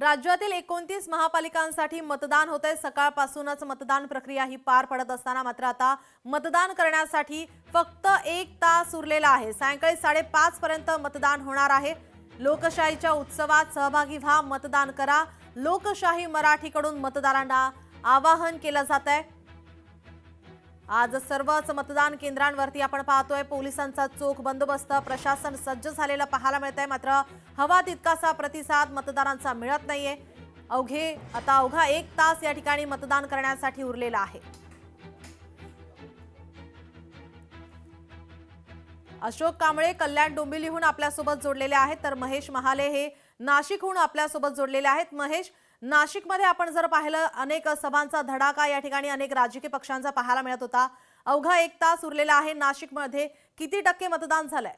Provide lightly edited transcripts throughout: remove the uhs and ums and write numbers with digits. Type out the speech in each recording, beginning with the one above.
राज्यातील 29 महापालिकांसाठी मतदान होते। सकाळपासूनच मतदान प्रक्रिया ही पार पडत असताना मात्र आता मतदान करण्यासाठी फक्त 1 तास उरलेला आहे। सायंकाळी 5:30 पर्यंत मतदान होणार आहे। लोकशाहीच्या उत्सवात सहभागी व्हा, मतदान करा, लोकशाही मराठीकडून मतदारांना आवाहन केलं जात आहे। आज सर्वच मतदान केंद्रांवरती आपण पाहतोय पोलिसांचा चोख बंदोबस्त, प्रशासन सज्ज झालेलं पाहायला मिळतंय। मात्र हवा तितकासा प्रतिसाद मतदारांचा मिळत नाहीये। अवघा 1 तास या ठिकाणी मतदान करण्यासाठी उरलेला आहे। अशोक कांबळे कल्याण डोंबिवलीहून आपल्यासोबत जोडलेले आहेत, तर महेश महाले हे नाशिकहून आपल्यासोबत जोडलेले आहेत। महेश, नाशिकमध्ये आपण जर पाहिलं अनेक सभांचा धडाका या ठिकाणी अनेक राजकीय पक्षांचा पाहायला मिळत होता। अवघा 1 तास उरलेला आहे। नाशिकमध्ये किती टक्के मतदान झालंय?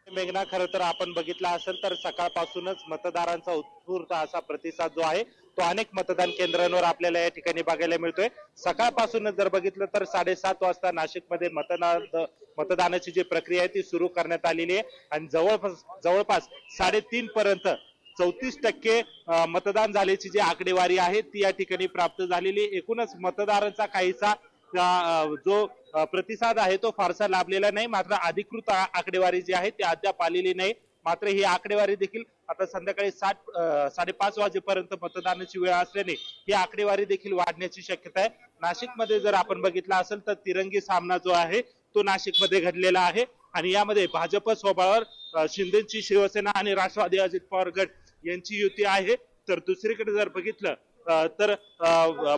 मेघना, खरं तर आपण बघितलं असेल तर सकाळपासूनच मतदारांचा उत्स्फूर्त असा प्रतिसाद जो आहे तो अनेक मतदान केंद्रांवर आपल्याला या ठिकाणी बघायला मिळतोय। सकाळपासूनच जर बघितलं तर 7:30 वाजता नाशिकमध्ये मतदानाची जी प्रक्रिया आहे ती सुरू करण्यात आलेली आहे आणि जवळपास 3:30 पर्यंत 34% मतदान झाल्याची जी आकडेवारी आहे ती या ठिकाणी प्राप्त झालेली। एकूणच मतदारांचा काहीसा जो प्रतिसाद आहे तो फारसा लाभलेला नाही। मात्र अधिकृत आकडेवारी जी आहे ती अद्याप आलेली नाही। मात्र ही आकडेवारी देखील आता संध्याकाळी 5:30 वाजेपर्यंत मतदानाची वेळ असल्याने ही आकडेवारी देखील वाढण्याची शक्यता आहे। नाशिकमध्ये जर आपण बघितलं असेल तर तिरंगी सामना जो आहे तो नाशिकमध्ये घडलेला आहे आणि यामध्ये भाजप सोबळावर शिंदेची शिवसेना आणि राष्ट्रवादी अजित पवार गट यांची युती आहे। तर दुसरीकडे जर बघितलं तर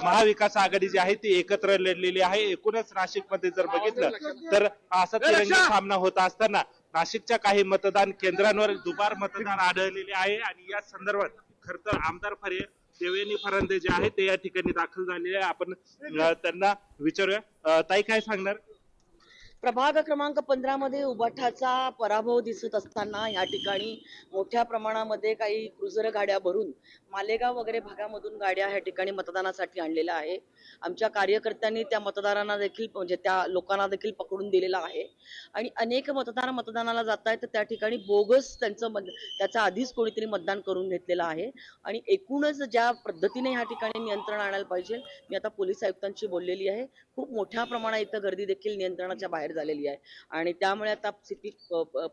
महाविकास आघाडी जी आहे ती एकत्र लढलेली आहे। एकूणच नाशिकमध्ये जर बघितलं तर असा तिरंगी सामना होत असताना नाशिकच्या काही मतदान केंद्रांवर दुबार मतदान आढळलेले आहे आणि या संदर्भात खरं तर आमदार देवयानी फरांदे जे आहे ते या ठिकाणी दाखल झालेले आहे। आपण त्यांना विचारूया, ताई काय सांगणार? प्रभाग क्रमांक 15 मध्ये उबाठाचा पराभव दिसत असताना या ठिकाणी मोठ्या प्रमाणामध्ये काही क्रुझर गाड्या भरून मालेगाव वगैरे भागामधून गाड्या ह्या ठिकाणी मतदानासाठी आणलेल्या आहे। आमच्या कार्यकर्त्यांनी त्या मतदारांना देखील म्हणजे त्या लोकांना देखील पकडून दिलेला आहे आणि अनेक मतदार मतदानाला जात आहेत तर त्या ठिकाणी बोगस त्याचा आधीच कोणीतरी मतदान करून घेतलेलं आहे आणि एकूणच ज्या पद्धतीने ह्या ठिकाणी नियंत्रण आणायला पाहिजे, मी आता पोलीस आयुक्तांशी बोललेली आहे। खूप मोठ्या प्रमाणात इथं गर्दी देखील नियंत्रणाच्या बाहेर झालेली आहे आणि त्यामुळे आता सिटी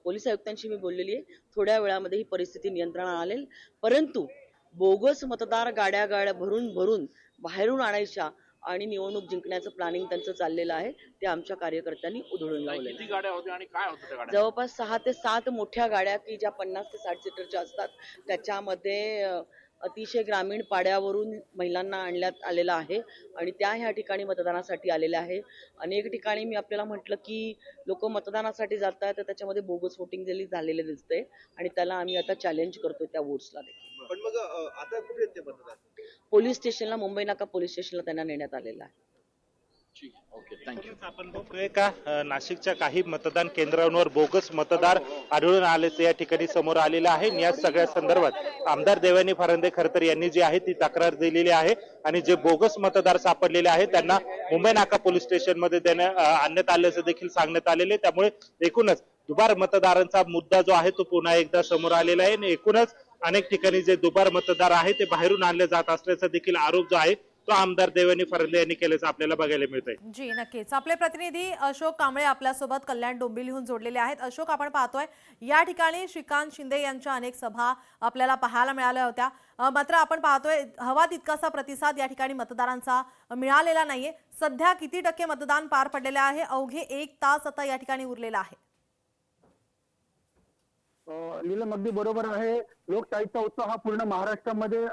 पोलीस आयुक्तांशी मी बोललेली आहे, थोड्या वेळामध्ये ही परिस्थिती नियंत्रणात आणेल। परंतु बोगस मतदार गाड्या भरून बाहेरून आणायच्या आणि निवडणूक जिंकण्याचं प्लॅनिंग त्यांचं चाललेलं आहे, ते आमच्या कार्यकर्त्यांनी उधळून लावले। किती गाड्या होत्या आणि काय होतं त्या गाड्या? जवळपास 6 ते 7 मोठ्या गाड्या की ज्या 50 ते 60 सीटरच्या असतात, त्याच्यामध्ये अतिशय ग्रामीण पाड्यावरून महिलांना आणण्यात आलेला आहे आणि त्या ह्या ठिकाणी मतदानासाठी आलेल्या आहे। अनेक ठिकाणी मी आपल्याला म्हटलं की लोक मतदानासाठी जात आहेत तर त्याच्यामध्ये बोगस वोटिंग झालेले दिसते आणि त्याला आम्ही आता चॅलेंज करतोय त्या वोट्सला देखील। पण मग आता कुठे आहेत ते मतदार? पोलीस स्टेशनला, मुंबई नाका पोलीस स्टेशनला त्यांना नेण्यात आलेलं आहे। Okay, thank you. आपण बघतोय का नाशिकच्या काही मतदान केंद्रांवर बोगस मतदार आढळून आल्याचे या ठिकाणी समोर आलेलं आहे। या सगळ्या संदर्भात आमदार देवयानी फरांदे खरं तर यांनी जी आहे ती तक्रार दिलेली आहे आणि जे बोगस मतदार सापडलेले आहेत त्यांना मुंबई नाका पोलीस स्टेशन मध्ये आणण्यात आल्याचं देखील सांगण्यात आलेले। त्यामुळे एकूणच दुबार मतदारांचा मुद्दा जो आहे तो पुन्हा एकदा समोर आलेला आहे आणि एकूणच अनेक ठिकाणी जे दुबार मतदार आहे ते बाहेरून आणले जात असल्याचा देखील आरोप जो आहे तो आमदार देवयानी फरांदे यांनी केल्याचं आपल्याला बघायला मिळतंय। जी नक्कीच, आपले प्रतिनिधी अशोक कांबळे आपल्यासोबत कल्याण डोंबिवलीहून जोडलेले आहेत। अशोक, आपण पाहतोय या ठिकाणी श्रीकांत शिंदे यांच्या अनेक सभा आपल्याला पाहायला मिळाल्या होत्या, मात्र आपण पाहतोय हवा तितकासा प्रतिसाद या ठिकाणी मतदारांचा मिळालेला नाहीये। सध्या किती टक्के मतदान पार पडलेले आहे? अवघे 1 तास आता या ठिकाणी उरलेला आहे। नीलम, अगदी बरोबर आहे। लोकशाहीचा उत्सव हा पूर्ण महाराष्ट्रामध्ये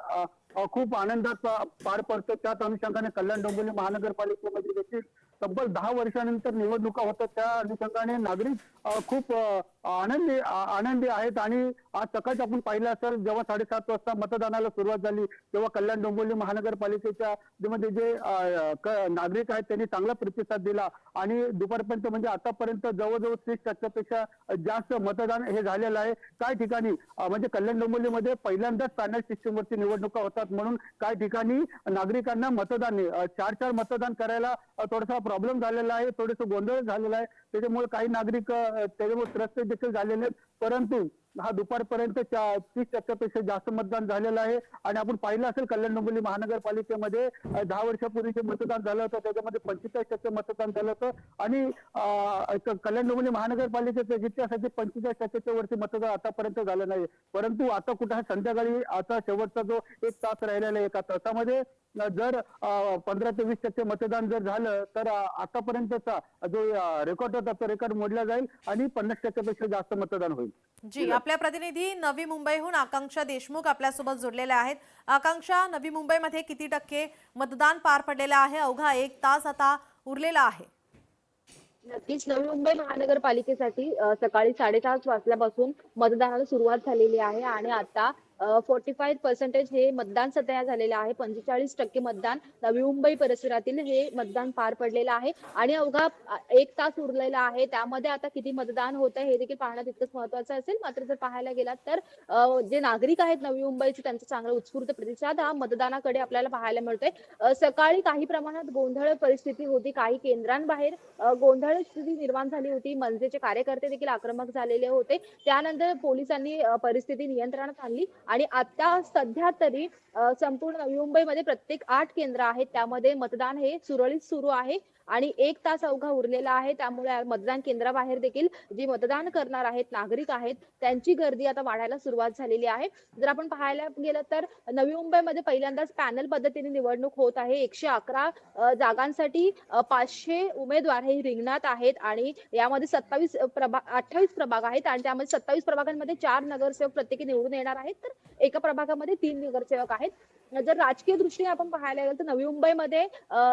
खूप आनंदात पार पडतो। त्याच अनुषंगाने कल्याण डोंबिवली महानगरपालिकेमध्ये देखील तब्बल 10 वर्षानंतर निवडणुका होतात, त्या अनुषंगाने नागरिक खूप आनंदी आहेत आणि आज सकाळी आपण पाहिलं असेल जेव्हा 7:30 वाजता मतदानाला सुरुवात झाली तेव्हा कल्याण डोंबिवली महानगरपालिकेच्या जे नागरिक आहेत त्यांनी चांगला प्रतिसाद दिला आणि दुपारपर्यंत म्हणजे आतापर्यंत जवळजवळ 30% जास्त मतदान हे झालेलं आहे। काही ठिकाणी म्हणजे कल्याण डोंबिवलीमध्ये पहिल्यांदाच पॅनल सिस्टीमवरती निवडणुका होतात म्हणून काही ठिकाणी नागरिकांना मतदान 4 मतदान करायला थोडासा प्रॉब्लेम झालेला आहे, थोडंसं गोंधळ झालेला आहे। त्याच्यामुळे काही नागरिक त्याच्यामुळे त्रस्त देखील झालेले आहेत। परंतु हा दुपारपर्यंत 30% जास्त मतदान झालेलं आहे. आणि आपण पाहिलं असेल कल्याण डोंबिवली महानगरपालिकेमध्ये 10 वर्षापूर्वी जे मतदान झालं होतं त्याच्यामध्ये 45% मतदान झालं होतं. आणि कल्याण डोंबिवली महानगरपालिकेच्या इतिहासाचे 45%च्या वरती मतदान आतापर्यंत झालं नाही. परंतु आता कुठे संध्याकाळी आता शेवटचा जो 1 तास राहिलेला आहे, 1 तासामध्ये जर 15 ते 20% मतदान जर झालं तर आतापर्यंतचा जो रेकॉर्ड होता तो रेकॉर्ड मोडला जाईल आणि 50% पेक्षा जास्त मतदान होईल. जी, आपल्या प्रतिनिधी नवी मुंबईहून आकांक्षा देशमुख आपल्यासोबत जोडलेल्या आहेत. आकांक्षा, नवी मुंबईमध्ये किती टक्के मतदान पार पडलेलं आहे? अवघा 1 तास आता उरलेला आहे. नक्कीच नवी मुंबई महानगरपालिकेसाठी सकाळी 7:30 वाजल्यापासून मतदानाला सुरुवात झालेली आहे आणि आता 45% हे मतदान सध्या झालेलं आहे. 45% मतदान नवी मुंबई परिसरातील हे मतदान पार पडलेलं आहे आणि अवघा 1 तास उरलेला आहे. त्यामध्ये आता किती मतदान होत आहे हे देखील पाहणं तितकंच महत्वाचं असेल. मात्र जर पाहायला गेलात तर जे नागरिक आहेत नवी मुंबईचे त्यांचा चांगला उत्स्फूर्त प्रतिसाद हा मतदानाकडे आपल्याला पाहायला मिळतोय. सकाळी काही प्रमाणात गोंधळ परिस्थिती होती, काही केंद्रांबाहेर गोंधळ स्थिती निर्माण झाली होती. मनसेचे कार्यकर्ते देखील आक्रमक झालेले होते. त्यानंतर पोलिसांनी परिस्थिती नियंत्रणात आणली आणि आता सध्या तरी संपूर्ण नवी मुंबईमध्ये प्रत्येक 8 केंद्र आहेत त्यामध्ये मतदान हे सुरळीत सुरू आहे आणि 1 तास अवघा उरलेला आहे. त्यामुळे मतदान केंद्राबाहेर देखील जे मतदान करणार आहेत नागरिक आहेत त्यांची गर्दी आता वाढायला सुरुवात झालेली आहे. जर आपण पाहायला गेलं तर नवी मुंबईमध्ये पहिल्यांदाच पॅनल पद्धतीने निवडणूक होत आहे. 111 जागांसाठी 500 उमेदवार हे रिंगणात आहेत आणि यामध्ये 28 प्रभाग आहेत आणि त्यामध्ये 27 प्रभागांमध्ये 4 नगरसेवक प्रत्येकी निवडून येणार आहेत तर एका प्रभागामध्ये 3 नगरसेवक आहेत. जर राजकीय दृष्टीने आपण पाहायला गेलं तर नवी मुंबईमध्ये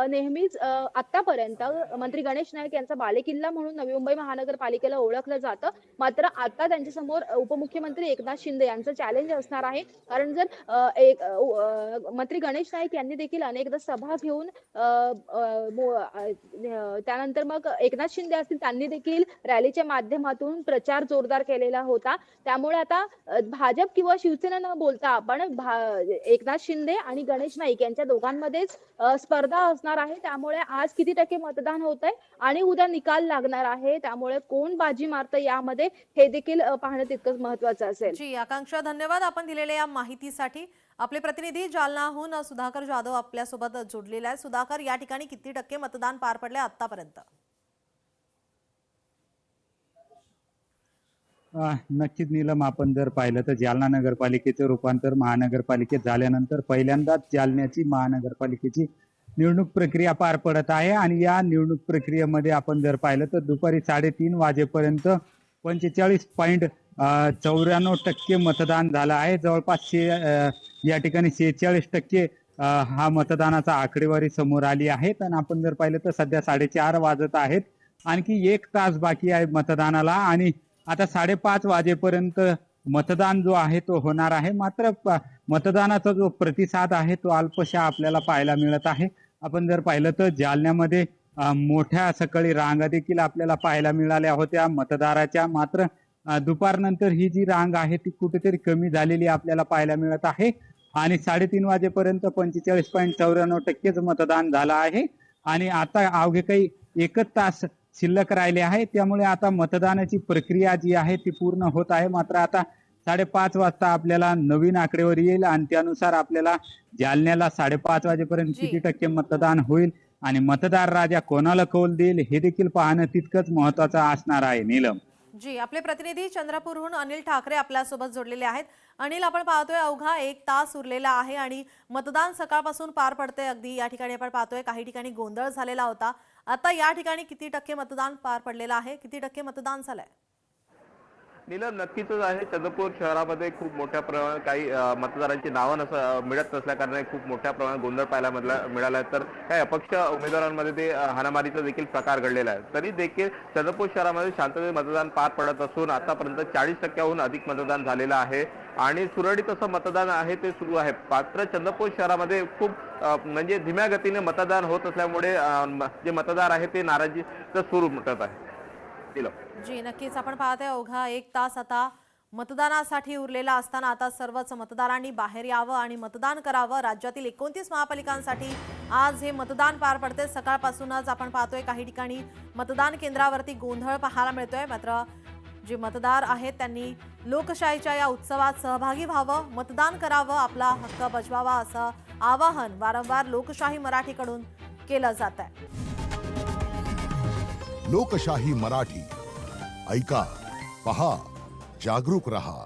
नेहमीच आतापर्यंत मंत्री गणेश नाईक यांचा बालेकिल्ला म्हणून नवी मुंबई महानगरपालिकेला ओळखलं जातं. मात्र आता त्यांच्या समोर उपमुख्यमंत्री एकनाथ शिंदे यांचं चॅलेंज असणार आहे. कारण जर मंत्री गणेश नाईक यांनी देखील अनेकदा सभा घेऊन त्यानंतर मग एकनाथ शिंदे असतील त्यांनी देखील रॅलीच्या माध्यमातून प्रचार जोरदार केलेला होता. त्यामुळे आता भाजप किंवा शिवसेना न बोलता आपण एकनाथ शिंदे आणि गणेश नाईक यांच्या दोघांमध्येच स्पर्धा असणार आहे. त्यामुळे आज किती टक्के मतदान होत आहे आणि उद्या निकाल लागणार आहे. त्यामुळे कोण बाजी मारतं यामध्ये हे देखील पाहणं तितकंच महत्वाचं असेल. जी, आकांक्षा धन्यवाद आपण दिलेल्या या माहितीसाठी. आपले प्रतिनिधी जालनाहून सुधाकर जाधव आपल्यासोबत जोडलेले आहेत. सुधाकर, या ठिकाणी किती टक्के मतदान पार पडले आतापर्यंत? नक्कीच नीलम, आपण जर पाहिलं तर जालना नगरपालिकेचं रूपांतर महानगरपालिकेत झाल्यानंतर पहिल्यांदाच जालन्याची महानगरपालिकेची निवडणूक प्रक्रिया पार पडत आहे आणि या निवडणूक प्रक्रियेमध्ये आपण जर पाहिलं तर दुपारी 3:30 वाजेपर्यंत 45.94% मतदान झालं आहे. जवळपास या ठिकाणी 46% हा मतदानाचा आकडेवारी समोर आली आहे. आणि आपण जर पाहिलं तर सध्या 4:30 वाजत आहेत, आणखी 1 तास बाकी आहे मतदानाला आणि आता 5:30 वाजेपर्यंत मतदान जो आहे तो होणार आहे. मात्र मतदानाचा जो प्रतिसाद आहे तो अल्पशा आपल्याला पाहायला मिळत आहे. आपण जर पाहिलं तर जालन्यामध्ये मोठ्या सकाळी रांगा देखील आपल्याला पाहायला मिळाल्या होत्या मतदाराच्या. मात्र दुपारनंतर ही जी रांग आहे ती कुठेतरी कमी झालेली आपल्याला पाहायला मिळत आहे आणि 3:30 वाजेपर्यंत 45.94% मतदान झालं आहे आणि आता अवघे काही 1 तास शिल्लक राहिले आहे. त्यामुळे आता मतदानाची प्रक्रिया जी आहे ती पूर्ण होत आहे. मात्र आता 5:30 वाजता आपल्याला नवीन आकडेवारी येईल आणि त्यानुसार आपल्याला जालन्याला 5:30 वाजेपर्यंत किती टक्के मतदान होईल आणि मतदार राजा कोणाला कौल देईल हे देखील पाहणं तितकंच महत्वाचं असणार आहे. नीलम. जी, आपले प्रतिनिधी चंद्रपूरहून अनिल ठाकरे आपल्यासोबत जोडलेले आहेत. अनिल, आपण पाहतोय अवघा 1 तास उरलेला आहे आणि मतदान सकाळपासून पार पडते. अगदी या ठिकाणी आपण पाहतोय काही ठिकाणी गोंधळ झालेला होता. आता या ठिकाणी किती टक्के मतदान पार पडलेलं आहे? किती टक्के मतदान झालंय? नीलम, नक्कीच आहे. चंद्रपूर शहरामध्ये खूप मोठ्या प्रमाणात काही मतदारांची नावं मिळत नसल्या कारणाने खूप मोठ्या प्रमाणात गोंधळ पाहायला मिळाला. तर काही अपक्ष उमेदवारांमध्ये ते हाणामारीचा देखील प्रकार घडलेला आहे. तरी देखील चंद्रपूर शहरामध्ये शांततेत मतदान पार पडत असून आतापर्यंत 40%हून अधिक मतदान झालेलं आहे आणि सुरळीत असं मतदान आहे ते सुरू आहे. मात्र चंद्रपूर शहरामध्ये खूप म्हणजे धीम्या गतीने मतदान होत असल्यामुळे जे मतदार आहे ते नाराजीचं सूर उमटत आहे. जी, नक्कीच आपण पाहतोय अवघा 1 तास आता मतदानासाठी उरलेला असताना आता सर्वच मतदारांनी बाहेर यावं आणि मतदान करावं. राज्यातील 29 महापालिकांसाठी आज हे मतदान पार पडते. सकाळपासूनच आपण पाहतोय काही ठिकाणी मतदान केंद्रावरती गोंधळ पाहायला मिळतोय. मात्र जे मतदार आहेत त्यांनी लोकशाहीच्या या उत्सवात सहभागी व्हावं, मतदान करावं, आपला हक्क बजवावा असं आवाहन वारंवार लोकशाही मराठीकडून केलं जात आहे. लोकशाही मराठी ऐका, पहा, जागरूक रहा.